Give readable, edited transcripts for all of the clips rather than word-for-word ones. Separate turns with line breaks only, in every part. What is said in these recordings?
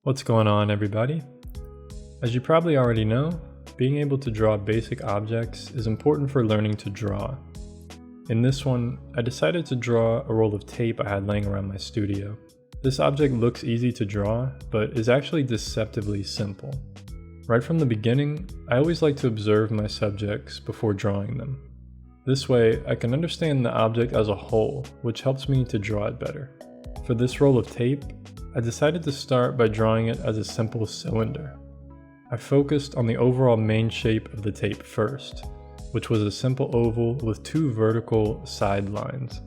What's going on, everybody? As you probably already know, being able to draw basic objects is important for learning to draw. In this one, I decided to draw a roll of tape I had laying around my studio. This object looks easy to draw, but is actually deceptively simple. Right from the beginning, I always like to observe my subjects before drawing them. This way, I can understand the object as a whole, which helps me to draw it better. For this roll of tape, I decided to start by drawing it as a simple cylinder. I focused on the overall main shape of the tape first, which was a simple oval with two vertical side lines.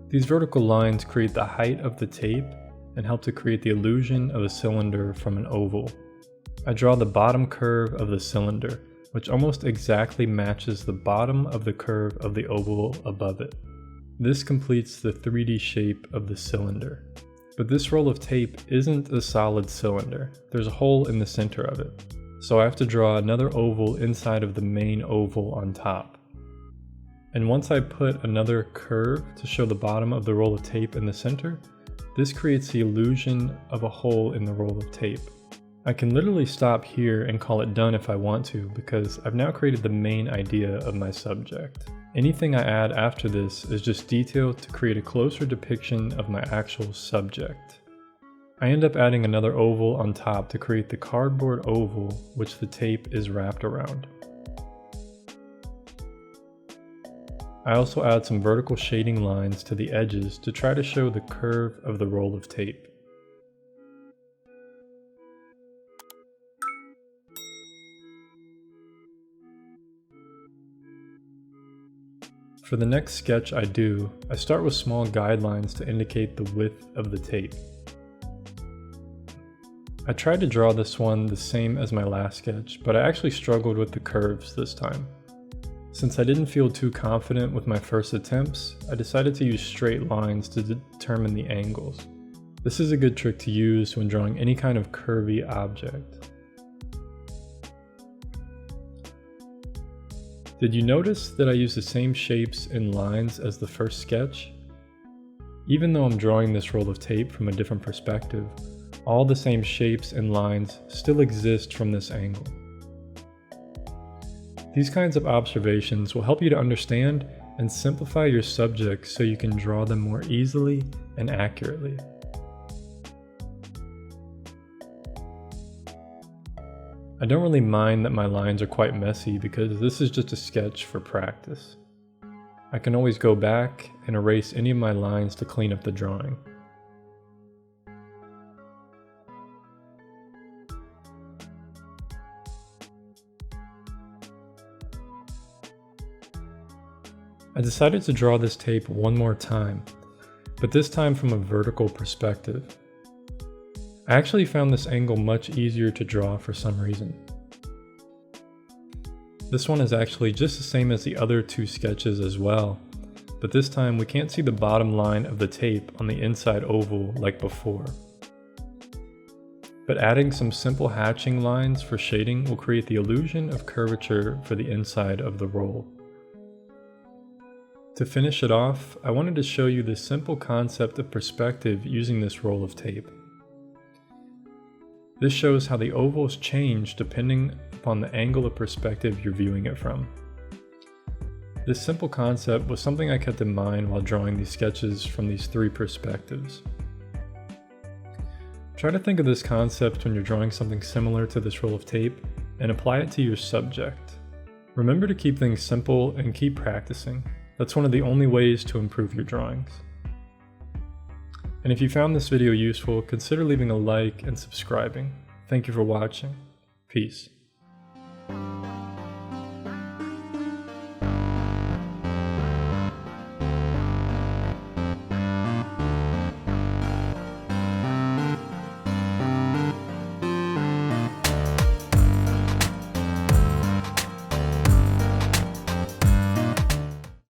These vertical lines create the height of the tape and help to create the illusion of a cylinder from an oval. I draw the bottom curve of the cylinder, which almost exactly matches the bottom of the curve of the oval above it. This completes the 3D shape of the cylinder. But this roll of tape isn't a solid cylinder. There's a hole in the center of it. So I have to draw another oval inside of the main oval on top. And once I put another curve to show the bottom of the roll of tape in the center, this creates the illusion of a hole in the roll of tape. I can literally stop here and call it done if I want to, because I've now created the main idea of my subject. Anything I add after this is just detail to create a closer depiction of my actual subject. I end up adding another oval on top to create the cardboard oval which the tape is wrapped around. I also add some vertical shading lines to the edges to try to show the curve of the roll of tape. For the next sketch I start with small guidelines to indicate the width of the tape. I tried to draw this one the same as my last sketch, but I actually struggled with the curves this time. Since I didn't feel too confident with my first attempts, I decided to use straight lines to determine the angles. This is a good trick to use when drawing any kind of curvy object. Did you notice that I use the same shapes and lines as the first sketch? Even though I'm drawing this roll of tape from a different perspective, all the same shapes and lines still exist from this angle. These kinds of observations will help you to understand and simplify your subjects so you can draw them more easily and accurately. I don't really mind that my lines are quite messy because this is just a sketch for practice. I can always go back and erase any of my lines to clean up the drawing. I decided to draw this tape one more time, but this time from a vertical perspective. I actually found this angle much easier to draw for some reason. This one is actually just the same as the other two sketches as well, but this time we can't see the bottom line of the tape on the inside oval like before. But adding some simple hatching lines for shading will create the illusion of curvature for the inside of the roll. To finish it off, I wanted to show you the simple concept of perspective using this roll of tape. This shows how the ovals change depending upon the angle of perspective you're viewing it from. This simple concept was something I kept in mind while drawing these sketches from these three perspectives. Try to think of this concept when you're drawing something similar to this roll of tape and apply it to your subject. Remember to keep things simple and keep practicing. That's one of the only ways to improve your drawings. And if you found this video useful, consider leaving a like and subscribing. Thank you for watching. Peace.